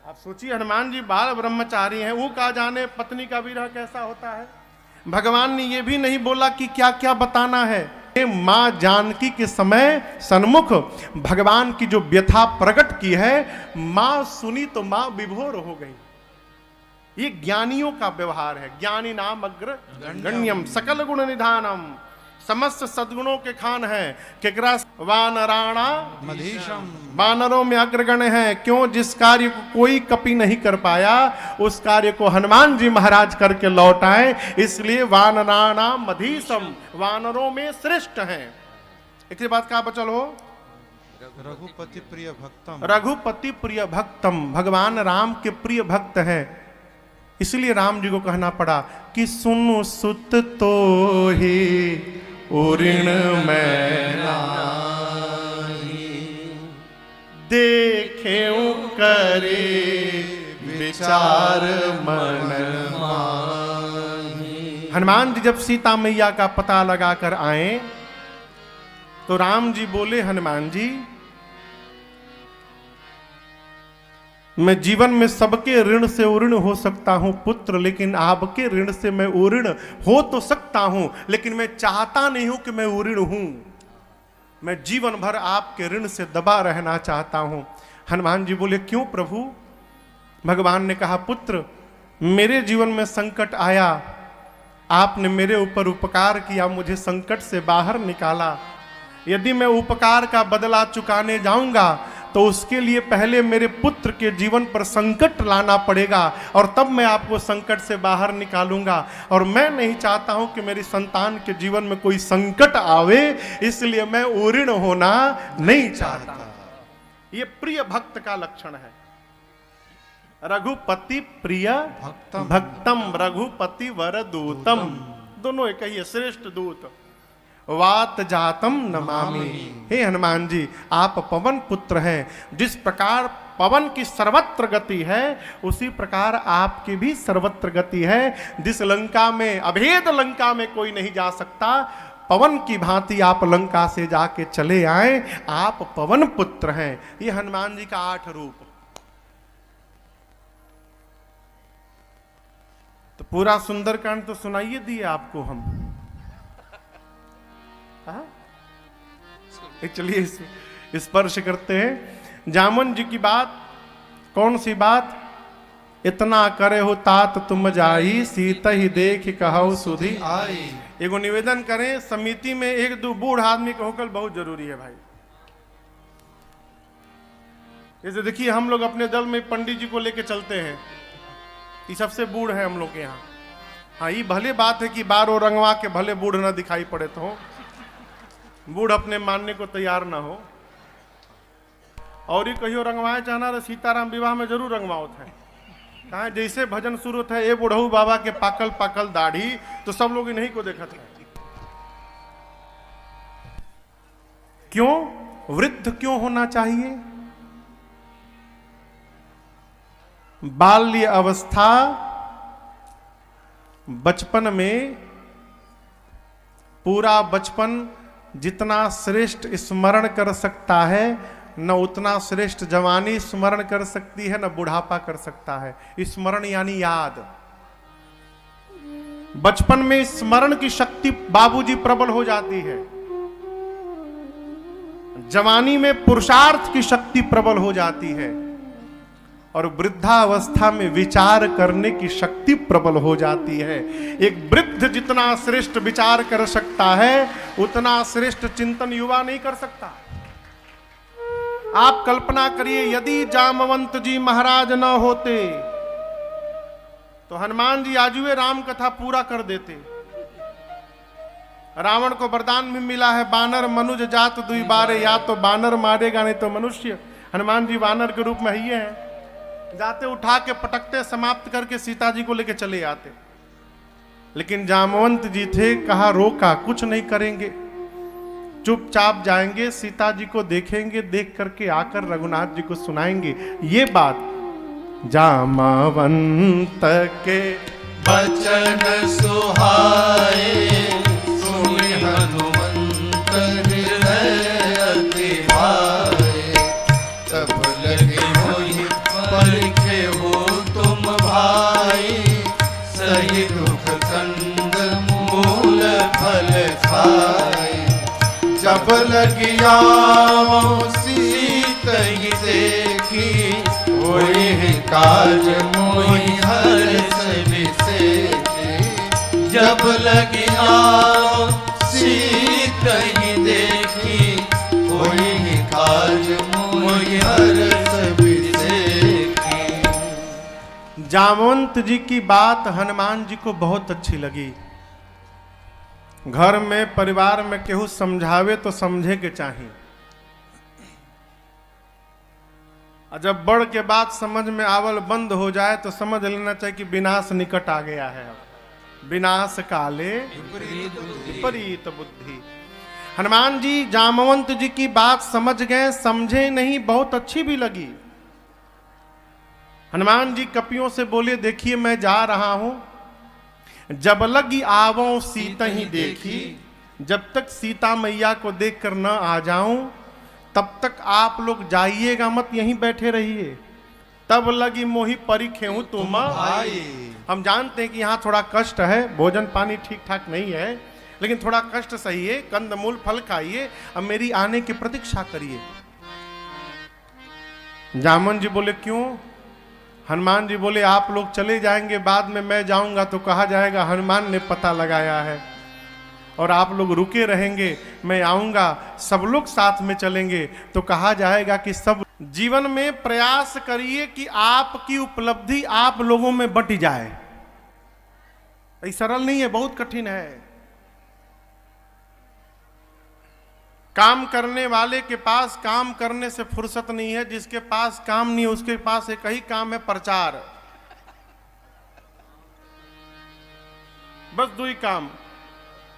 [SPEAKER 1] आप सोचिए, हनुमान जी बाल ब्रह्मचारी हैं, वो का जाने पत्नी का विरह कैसा होता है। भगवान ने ये भी नहीं बोला कि क्या क्या बताना है। मां जानकी के समय सन्मुख भगवान की जो व्यथा प्रकट की है, मां सुनी तो मां विभोर हो गई। ये ज्ञानियों का व्यवहार है। ज्ञानी नाम अग्र गण्यम सकल गुण निधानम, समस्त सद्गुणों के खान है। केकरा वानराणा
[SPEAKER 2] मधीशम,
[SPEAKER 1] वानरों में अग्रगण है। क्यों? जिस कार्य को कोई कपि नहीं कर पाया, उस कार्य को हनुमान जी महाराज करके लौट आए, इसलिए वानराणा मधीशम, वानरों में श्रेष्ठ हैं। एक बात का बचल हो,
[SPEAKER 2] रघुपति प्रिय भक्तम,
[SPEAKER 1] रघुपति प्रिय भक्तम, भगवान राम के प्रिय भक्त हैं। इसलिए राम जी को कहना पड़ा कि सुनु सुत तो ही उऋण मैं नाही, देखे करे विचार मन माही। हनुमान जी जब सीता मैया का पता लगाकर आए तो राम जी बोले, हनुमान जी मैं जीवन में सबके ऋण से उऋण हो सकता हूं पुत्र, लेकिन आपके ऋण से मैं उऋण हो तो सकता हूं, लेकिन मैं चाहता नहीं हूं कि मैं उऋण हूं। मैं जीवन भर आपके ऋण से दबा रहना चाहता हूं। हनुमान जी बोले, क्यों प्रभु? भगवान ने कहा, पुत्र मेरे जीवन में संकट आया, आपने मेरे ऊपर उपकार किया, मुझे संकट से बाहर निकाला। यदि मैं उपकार का बदला चुकाने जाऊंगा तो उसके लिए पहले मेरे पुत्र के जीवन पर संकट लाना पड़ेगा, और तब मैं आपको संकट से बाहर निकालूंगा। और मैं नहीं चाहता हूं कि मेरी संतान के जीवन में कोई संकट आवे, इसलिए मैं उऋण होना नहीं चाहता। ये प्रिय भक्त का लक्षण है। रघुपति प्रिय
[SPEAKER 2] भक्तम,
[SPEAKER 1] भक्तम, रघुपति वर दूतम, दोनों एक ही है, श्रेष्ठ दूत। वात जातम नमामि। हे हनुमान जी, आप पवन पुत्र हैं। जिस प्रकार पवन की सर्वत्र गति है, उसी प्रकार आपकी भी सर्वत्र गति है। जिस लंका में, अभेद लंका में कोई नहीं जा सकता, पवन की भांति आप लंका से जाके चले आए। आप पवन पुत्र हैं। ये हनुमान जी का 8 रूप। तो पूरा सुंदरकांड तो सुनाइए दिए आपको हम। चलिए स्पर्श करते हैं जामन जी की बात। कौन सी बात? इतना करे हो तात तुम जाई, सीता ही देख कहौ सुधी
[SPEAKER 2] आई।
[SPEAKER 1] एगो निवेदन करें, समिति में 1-2 बूढ़ आदमी का होकर बहुत जरूरी है भाई। जैसे देखिए, हम लोग अपने दल में पंडित जी को लेके चलते हैं, ये सबसे बूढ़ है हम लोग के यहाँ। हाँ, ये भले बात है कि बारो रंगवा के भले बूढ़ ना दिखाई पड़े तो बूढ़ अपने मानने को तैयार ना हो, और ही कहियो रंगवाए चाहना रे सीताराम विवाह में जरूर रंगवाओ थे। कहा जैसे भजन शुरू थे, ए बुढ़ऊ बाबा के पाकल पाकल दाढ़ी, तो सब लोग इन्हीं को देखा था। क्यों वृद्ध क्यों होना चाहिए? बाल्य अवस्था, बचपन में पूरा बचपन जितना श्रेष्ठ स्मरण कर सकता है, न उतना श्रेष्ठ जवानी स्मरण कर सकती है, न बुढ़ापा कर सकता है। स्मरण यानी याद। बचपन में स्मरण की शक्ति बाबूजी प्रबल हो जाती है, जवानी में पुरुषार्थ की शक्ति प्रबल हो जाती है, और वृद्धावस्था में विचार करने की शक्ति प्रबल हो जाती है। एक वृद्ध जितना श्रेष्ठ विचार कर सकता है, उतना श्रेष्ठ चिंतन युवा नहीं कर सकता। आप कल्पना करिए, यदि जामवंत जी महाराज न होते तो हनुमान जी आजुए राम कथा पूरा कर देते। रावण को वरदान भी मिला है, बानर मनुज जात दुई बारे, या तो बानर मारेगा नहीं तो मनुष्य। हनुमान जी वानर के रूप में ही हैं, जाते उठा के पटकते, समाप्त करके सीता जी को लेके चले आते। लेकिन जामवंत जी थे, कहा रोका, कुछ नहीं करेंगे, चुपचाप जाएंगे, सीता जी को देखेंगे, देख करके आकर रघुनाथ जी को सुनाएंगे। ये बात जामवंत के
[SPEAKER 2] बचन सुहाए, सुनि हनुमंत हृदय अति भाए। तब लगे मोहि परिखे हो तुम भाई, सही दुख कंद मूल फल खाए। जब लगिया सीतहि देखी, होई काज मोहि हर्ष विशेषी। जब लगिया सीतहि देखी, होई काज मोहि हर्ष विशेषी।
[SPEAKER 1] जामवंत जी की बात हनुमान जी को बहुत अच्छी लगी। घर में परिवार में केहू समझावे तो समझे के चाहिए, और जब बड़ के बात समझ में आवल बंद हो जाए तो समझ लेना चाहिए कि विनाश निकट आ गया है। विनाश काले विपरीत बुद्धि। हनुमान जी जामवंत जी की बात समझ गए, समझे नहीं, बहुत अच्छी भी लगी। हनुमान जी कपियों से बोले, देखिए मैं जा रहा हूं, जब लगी आवों सीता ही देखी, जब तक सीता मैया को देखकर न आ जाऊं तब तक आप लोग जाइएगा मत, यहीं बैठे रहिए। तब लगी मोहि परिखे हूं तुम आए। हम जानते हैं कि यहाँ थोड़ा कष्ट है, भोजन पानी ठीक ठाक नहीं है, लेकिन थोड़ा कष्ट सही है, कंदमूल फल खाइए, अब मेरी आने की प्रतीक्षा करिए। जामन जी बोले क्यों? हनुमान जी बोले आप लोग चले जाएंगे, बाद में मैं जाऊंगा तो कहा जाएगा हनुमान ने पता लगाया है, और आप लोग रुके रहेंगे, मैं आऊंगा, सब लोग साथ में चलेंगे तो कहा जाएगा कि सब। जीवन में प्रयास करिए कि आपकी उपलब्धि आप लोगों में बंट जाए। ये सरल नहीं है, बहुत कठिन है। काम करने वाले के पास काम करने से फुर्सत नहीं है, जिसके पास काम नहीं है उसके पास एक ही काम है, प्रचार। बस दो ही काम,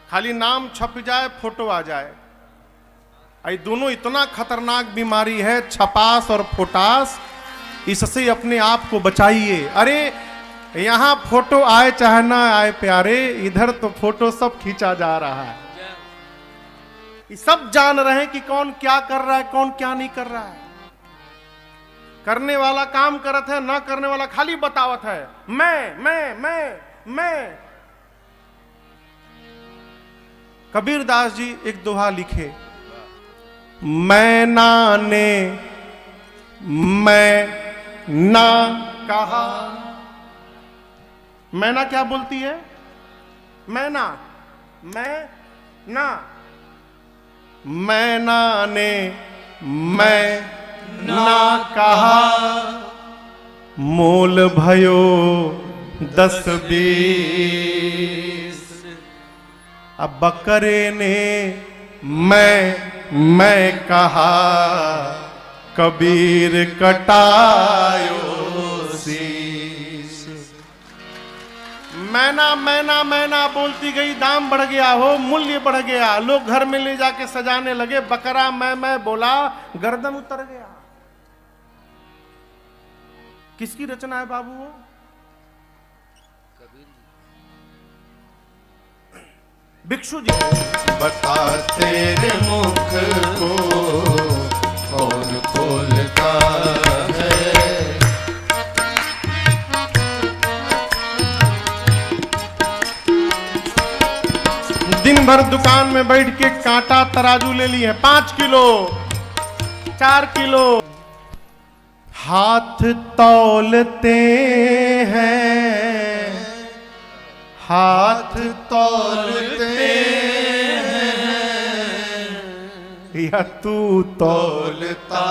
[SPEAKER 1] खाली नाम छप जाए, फोटो आ जाए। ये दोनों इतना खतरनाक बीमारी है, छपास और फोटास। इससे अपने आप को बचाइए। अरे यहां फोटो आए चाहे ना आए प्यारे, इधर तो फोटो सब खींचा जा रहा है। ये सब जान रहे हैं कि कौन क्या कर रहा है, कौन क्या नहीं कर रहा है। करने वाला काम करत है, ना करने वाला खाली बतावत है, मैं। कबीरदास जी एक दोहा लिखे, मैं ना ने मैं ना कहा। मैं ना क्या बोलती है? मैं ना मैं ना ने मैं ना कहा, मोल भयो 10-20। अब बकरे ने मैं कहा, कबीर कटायो शीस। मैना मैना मैना बोलती गई, दाम बढ़ गया हो, मूल्य बढ़ गया। लोग घर में ले जाके सजाने लगे। बकरा मैं बोला, गर्दन उतर गया। किसकी रचना है बाबू वो? भिक्षु जी।
[SPEAKER 2] बता तेरे मुख को कौन खोलता है।
[SPEAKER 1] दिन भर दुकान में बैठ के कांटा तराजू ले लिए, 5 किलो 4 किलो। हाथ तौलते हैं, हाथ
[SPEAKER 2] तौलते
[SPEAKER 1] या तू
[SPEAKER 2] तौलता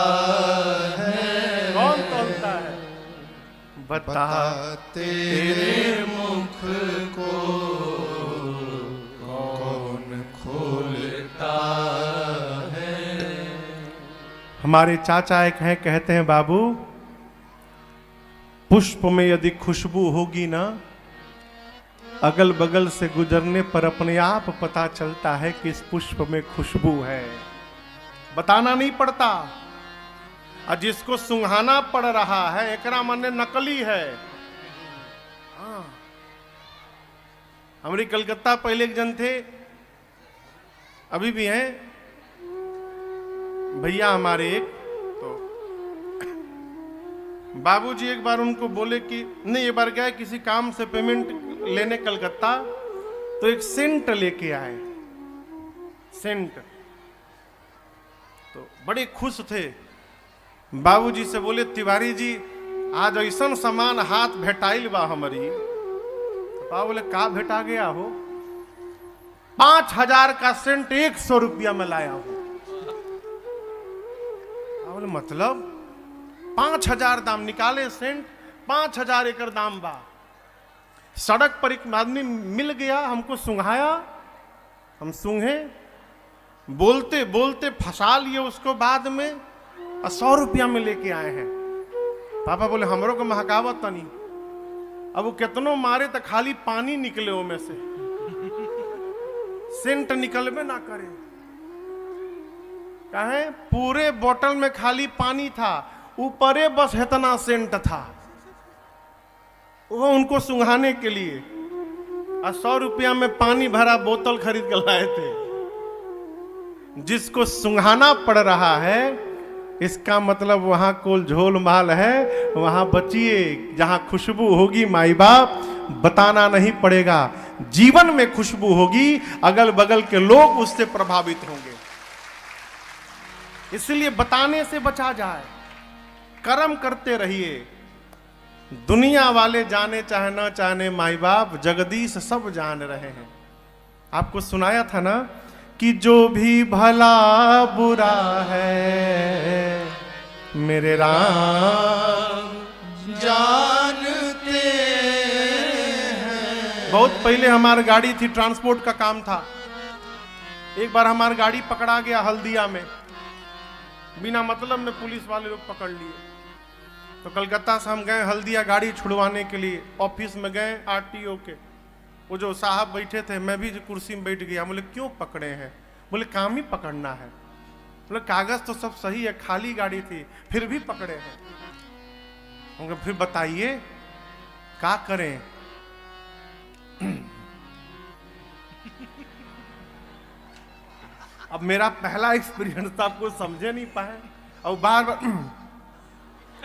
[SPEAKER 2] है।
[SPEAKER 1] कौन तौलता है? बता
[SPEAKER 2] तेरे मुख को कौन खोलता है।
[SPEAKER 1] हमारे चाचा एक हैं, कहते हैं बाबू, पुष्प में यदि खुशबू होगी ना, अगल बगल से गुजरने पर अपने आप पता चलता है कि इस पुष्प में खुशबू है, बताना नहीं पड़ता। और जिसको सुंघाना पड़ रहा है, एकरा माने नकली है। हाँ। हमारी कलकत्ता पहले एक जन थे, अभी भी हैं भैया हमारे एक, तो बाबूजी एक बार उनको बोले कि नहीं, ये बार गए किसी काम से पेमेंट लेने कलकत्ता, तो एक सेंट लेके आए, सेंट। तो बड़े खुश थे। बाबूजी से बोले, तिवारी जी आज ऐसा सामान हाथ भेटाइल बा हमारी। तो बाबू बोले, का भेटा गया हो? 5000 का सेंट 100 रुपया में लाया हूं। बोले मतलब 5000 दाम? निकाले सेंट, 5000 एकड़ दाम बा। सड़क पर एक आदमी मिल गया, हमको सुंघाया, हम सूंघे, बोलते बोलते फंसा लिए उसको। बाद में 100 रुपया में लेके आए हैं। पापा बोले, हमरों को महकावत तनी। अब वो कितनों मारे तो खाली पानी निकले वो में से, सेंट निकलबे ना करे। कहे पूरे बोतल में खाली पानी था, ऊपरे बस इतना सेंट था, वो उनको सुंघाने के लिए। और 100 रुपया में पानी भरा बोतल खरीद कर लाए थे। जिसको सुंघाना पड़ रहा है, इसका मतलब वहां कोल झोल माल है, वहां बचिए। जहां खुशबू होगी माई बाप, बताना नहीं पड़ेगा। जीवन में खुशबू होगी, अगल बगल के लोग उससे प्रभावित होंगे। इसलिए बताने से बचा जाए, कर्म करते रहिए। दुनिया वाले जाने चाहे ना जाने, माई बाप जगदीश सब जान रहे हैं। आपको सुनाया था ना कि जो भी भला बुरा है मेरे राम
[SPEAKER 2] जानते हैं।
[SPEAKER 1] बहुत पहले हमारी गाड़ी थी, ट्रांसपोर्ट का काम था। एक बार हमारी गाड़ी पकड़ा गया हल्दिया में, बिना मतलब में पुलिस वाले लोग पकड़ लिए। तो कलकत्ता से हम गए हल्दिया गाड़ी छुड़वाने के लिए। ऑफिस में गए आरटीओ के, वो जो साहब बैठे थे, मैं भी कुर्सी में बैठ गया। बोले क्यों पकड़े हैं? बोले काम ही पकड़ना है। बोले कागज तो सब सही है, खाली गाड़ी थी, फिर भी पकड़े हैं। उनको फिर बताइए क्या करें। अब मेरा पहला एक्सपीरियंस था, आपको समझे नहीं पाए और बार बार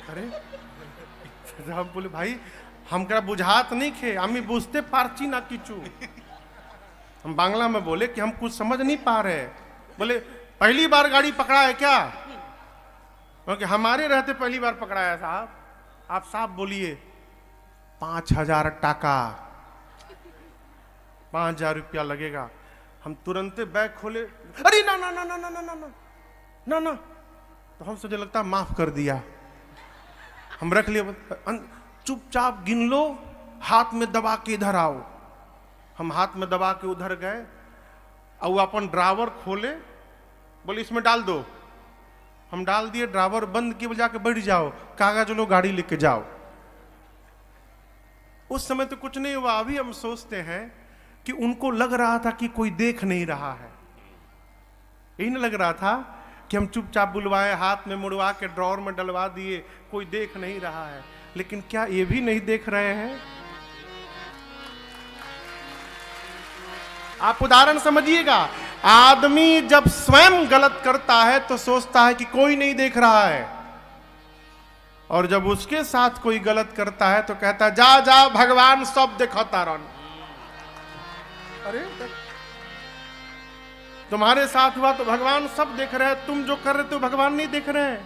[SPEAKER 1] अरे हम बोले भाई हमकरा बुझात नहीं खे, हमें बुझते पारची ना किचू। हम बांग्ला में बोले कि हम कुछ समझ नहीं पा रहे। बोले पहली बार गाड़ी पकड़ा है क्या? क्योंकि हमारे रहते पहली बार पकड़ा है साहब। आप साहब बोलिए 5000 टाका, 5000 रुपया लगेगा। हम तुरंत बैग खोले, अरे ना ना ना ना ना ना ना ना ना ना, तो हम सोचे लगता माफ कर दिया। हम रख लिए, चुपचाप गिन लो, हाथ में दबा के इधर आओ। हम हाथ में दबा के उधर गए और वो अपन ड्रावर खोले, बोले इसमें डाल दो। हम डाल दिए, ड्राइवर बंद किए, जाके बैठ जाओ, कागज लो, गाड़ी लेके जाओ। उस समय तो कुछ नहीं हुआ। अभी हम सोचते हैं कि उनको लग रहा था कि कोई देख नहीं रहा है। यही नहीं लग रहा था कि हम चुपचाप बुलवाए, हाथ में मुड़वा के ड्रॉर में डलवा दिए, कोई देख नहीं रहा है। लेकिन क्या ये भी नहीं देख रहे हैं? आप उदाहरण समझिएगा। आदमी जब स्वयं गलत करता है तो सोचता है कि कोई नहीं देख रहा है, और जब उसके साथ कोई गलत करता है तो कहता है जा जा भगवान सब देखता रन। अरे तुम्हारे साथ हुआ तो भगवान सब देख रहे हैं, तुम जो कर रहे हो भगवान नहीं देख रहे हैं।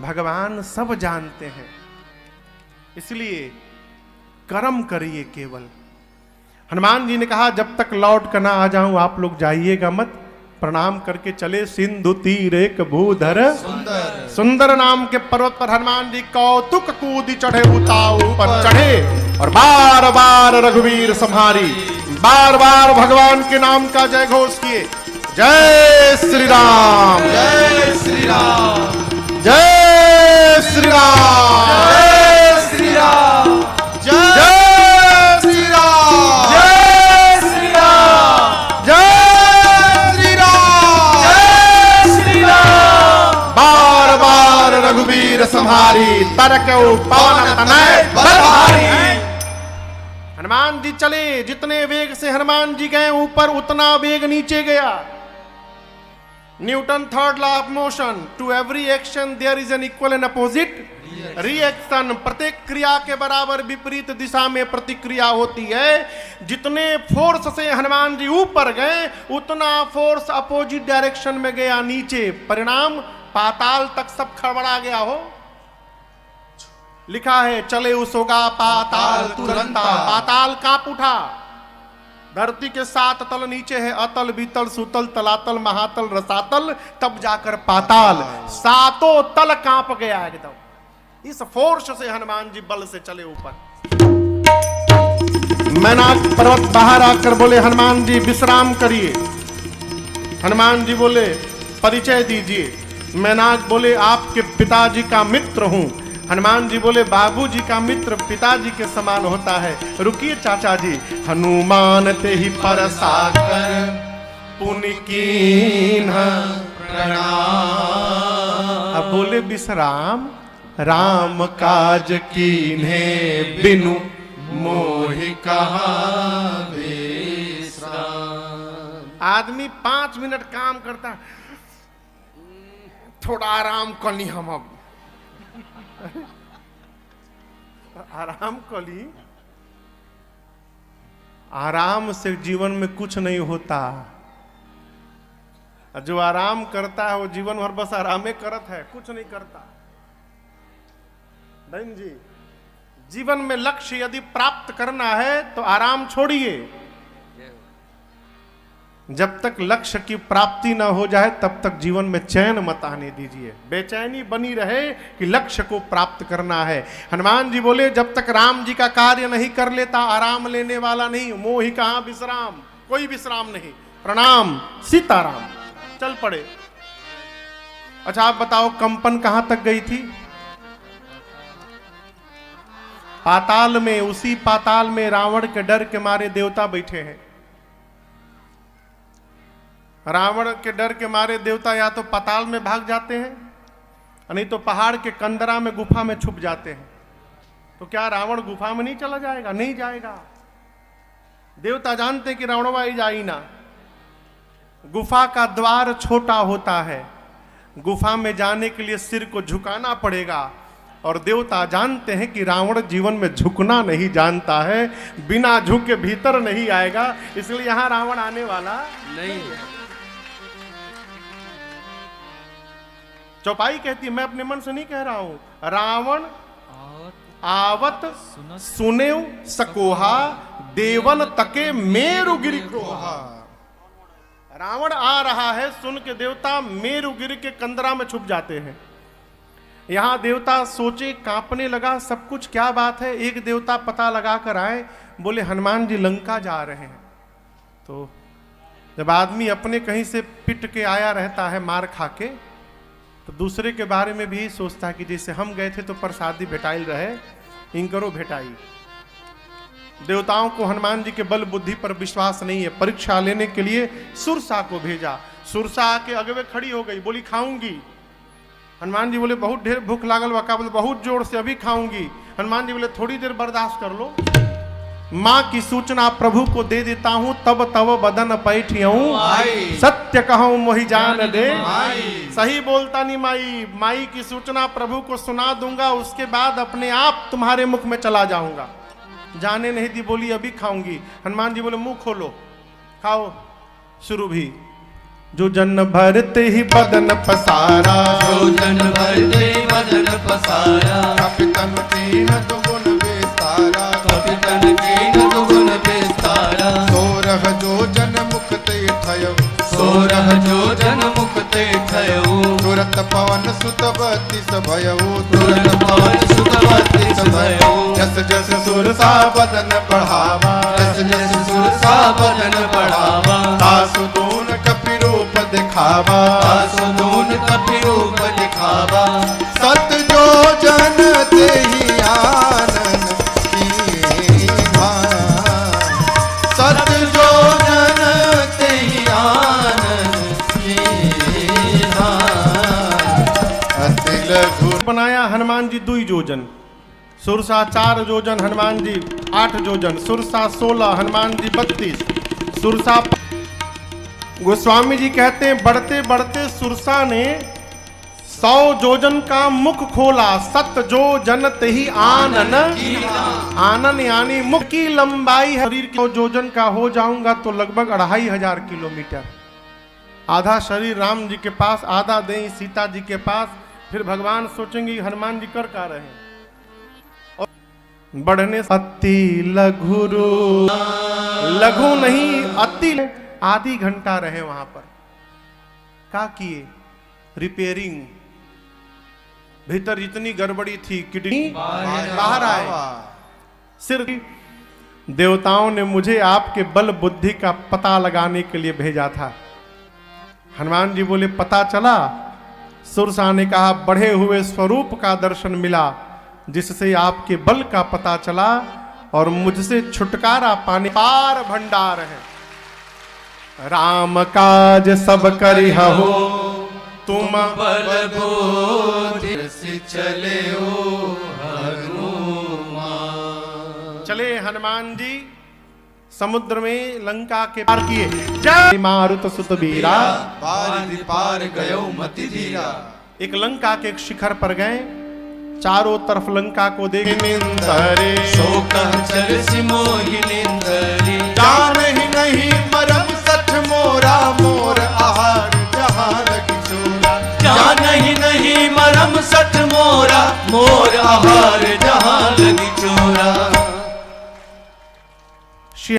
[SPEAKER 1] भगवान सब जानते हैं, इसलिए कर्म करिए केवल। हनुमान जी ने कहा जब तक लौट कर ना आ जाऊं आप लोग जाइएगा मत। प्रणाम करके चले सिंधु तीर एक भूधर
[SPEAKER 2] सुंदर
[SPEAKER 1] सुंदर नाम के पर्वत पर हनुमान जी कौतुक कूदी चढ़े, उताऊ पर चढ़े और बार बार रघुवीर संहारी, बार बार भगवान के नाम का जय घोष किए। जय श्री राम,
[SPEAKER 2] जय श्री राम,
[SPEAKER 1] जय श्री राम,
[SPEAKER 2] जय श्री राम, जय श्री राम,
[SPEAKER 1] जय श्री राम, जय श्री राम,
[SPEAKER 2] जय श्री राम।
[SPEAKER 1] बार बार रघुवीर संहारी, तरकऊ पवन तनय बलहारी। हनुमान जी चले, जितने वेग से हनुमान जी गए ऊपर उतना वेग नीचे गया। Newton third law of motion, to every action there is an equal and opposite reaction. प्रत्येक क्रिया के बराबर विपरीत दिशा में प्रतिक्रिया होती है। जितने फोर्स से हनुमान जी ऊपर गए उतना फोर्स अपोजिट डायरेक्शन में गया नीचे। परिणाम पाताल तक सब खड़बड़ा गया हो। लिखा है चले उसोगा पाताल तुरंता, पाताल कांप उठा। धरती के 7 तल नीचे है, अतल बीतल सुतल तलातल महातल रसातल, तब जाकर पाताल। 7 तल कांप गया एकदम। इस फोर्स से हनुमान जी बल से चले ऊपर। मैनाक पर्वत बाहर आकर बोले हनुमान जी विश्राम करिए। हनुमान जी बोले परिचय दीजिए। मैनाक बोले आपके पिताजी का मित्र हूं। हनुमान जी बोले बाबूजी का मित्र पिताजी के समान होता है। रुकिए चाचा जी। हनुमान ते ही परसाकर पुनि कीन्ह प्रणाम। अब बोले विश्राम, राम काज कीन्हे बिनु मोहि कहाँ विश्राम। आदमी 5 मिनट काम करता, थोड़ा आराम कर ली हम, अब आराम कर ली। आराम से जीवन में कुछ नहीं होता। जो आराम करता है वो जीवन भर बस आरामे करत है, कुछ नहीं करता। बहन जी, जीवन में लक्ष्य यदि प्राप्त करना है तो आराम छोड़िए। जब तक लक्ष्य की प्राप्ति ना हो जाए तब तक जीवन में चैन मत आने दीजिए। बेचैनी बनी रहे कि लक्ष्य को प्राप्त करना है। हनुमान जी बोले जब तक राम जी का कार्य नहीं कर लेता आराम लेने वाला नहीं। मोहि कहाँ विश्राम, कोई विश्राम नहीं। प्रणाम सीताराम, चल पड़े। अच्छा आप बताओ कंपन कहां तक गई थी? पाताल में। उसी पाताल में रावण के डर के मारे देवता बैठे हैं। रावण के डर के मारे देवता या तो पाताल में भाग जाते हैं, नहीं तो पहाड़ के कंदरा में गुफा में छुप जाते हैं। तो क्या रावण गुफा में नहीं चला जाएगा? नहीं जाएगा। देवता जानते कि रावणवा ही जाई ना। गुफा का द्वार छोटा होता है, गुफा में जाने के लिए सिर को झुकाना पड़ेगा। और देवता जानते हैं कि रावण जीवन में झुकना नहीं जानता है, बिना झुके भीतर नहीं आएगा, इसलिए यहां रावण आने वाला नहीं है। चौपाई कहती है, मैं अपने मन से नहीं कह रहा हूं। रावण आवत सुनेव सकोहा, देवन तके मेरु गिरि क्रोहा। रावण आ रहा है सुन के देवता मेरु गिरि के कंदरा में छुप जाते हैं। यहां देवता सोचे, कांपने लगा सब कुछ। क्या बात है? एक देवता पता लगा कर आए, बोले हनुमान जी लंका जा रहे हैं। तो जब आदमी अपने कहीं से पिट के आया रहता है मार खा के, तो दूसरे के बारे में भी यही सोचता है कि जैसे हम गए थे तो प्रसादी भेटाइल रहे, इनकरो भेटाई। देवताओं को हनुमान जी के बल बुद्धि पर विश्वास नहीं है। परीक्षा लेने के लिए सुरसा को भेजा। सुरसा आके अगवे खड़ी हो गई, बोली खाऊंगी। हनुमान जी बोले बहुत ढेर भूख लागल बा, बोले बहुत जोर से, अभी खाऊंगी। हनुमान जी बोले थोड़ी देर बर्दाश्त कर लो, माँ की सूचना प्रभु को दे देता हूँ, तब तब बदन पैठियऊं, सत्य कहूं मोहि जान दे। सही बोलता नहीं माई, माई की सूचना प्रभु को सुना दूंगा, उसके बाद अपने आप तुम्हारे मुख में चला जाऊंगा। जाने नहीं दी, बोली अभी खाऊंगी। हनुमान जी बोले मुंह खोलो, खाओ। शुरू भी जो जन भरते ही बदन पसारा,
[SPEAKER 2] जो जन भरते ही बदन पसारा,
[SPEAKER 1] कपितन तीन दुगुन विस्तारा,
[SPEAKER 2] कपितन कीन दुगुन विस्तारा।
[SPEAKER 1] सोरह जो जन मुक्त ठयो,
[SPEAKER 2] सोरह जो जन मुक्ते ठयो,
[SPEAKER 1] तुरत पवन सुतवती सभयऊ,
[SPEAKER 2] तुरंत पवन सुतवती सभयो।
[SPEAKER 1] जस जस सुरसा बदन बढ़ावा,
[SPEAKER 2] जस जस सुरसा बदन बढ़ावा,
[SPEAKER 1] तासु दून कपि रूप दिखावा,
[SPEAKER 2] आसुदून कपि रूप दिखावा।
[SPEAKER 1] सत जो जन तेहि आनन की भान,
[SPEAKER 2] सत जो जन तेहि आनन की भान।
[SPEAKER 1] अति लघु बनाया हनुमान जी 2 योजन, सुरसा 4 योजन, हनुमान जी 8 योजन, सुरसा 16, हनुमान जी 32। सुरसा गोस्वामी जी कहते हैं बढ़ते बढ़ते सुरसा ने 100 योजन का मुख खोला, सत जो जन तेहि आनन। आनन यानी मुख की लंबाई है, शरीर की 100 योजन का हो जाऊंगा तो लगभग 2500 किलोमीटर। आधा शरीर राम जी के पास, आधा दें सीता जी के पास। फिर भगवान सोचेंगे हनुमान जी कर का रहे हैं। बढ़ने अति लघु, लघु नहीं अति, आधी घंटा रहे वहां पर। क्या किए? रिपेयरिंग। भीतर इतनी गड़बड़ी थी, किडनी बाहर आए। सिर्फ देवताओं ने मुझे आपके बल बुद्धि का पता लगाने के लिए भेजा था। हनुमान जी बोले पता चला? सुरसा ने कहा बढ़े हुए स्वरूप का दर्शन मिला, जिससे आपके बल का पता चला और मुझसे छुटकारा पाने पार भंडार है। राम काज सब करिहु तुम
[SPEAKER 2] बल बुद्धि से चले ओ हनुमान।
[SPEAKER 1] चले हनुमान जी समुद्र में लंका के पार किए। जय मारुत सुत बीरा,
[SPEAKER 2] बारिधि पार गयो मति धीरा।
[SPEAKER 1] एक लंका के एक शिखर पर गए, चारों तरफ लंका को देखे निंदरे,
[SPEAKER 2] शोक चल सिमोहि निंदरी।
[SPEAKER 1] जान ही नहीं मरम सठ मोरा, मोर आहार जहां लगी चोरा।
[SPEAKER 2] जान ही नहीं मरम सठ मोरा, मोर आहार जहां लगी चोरा।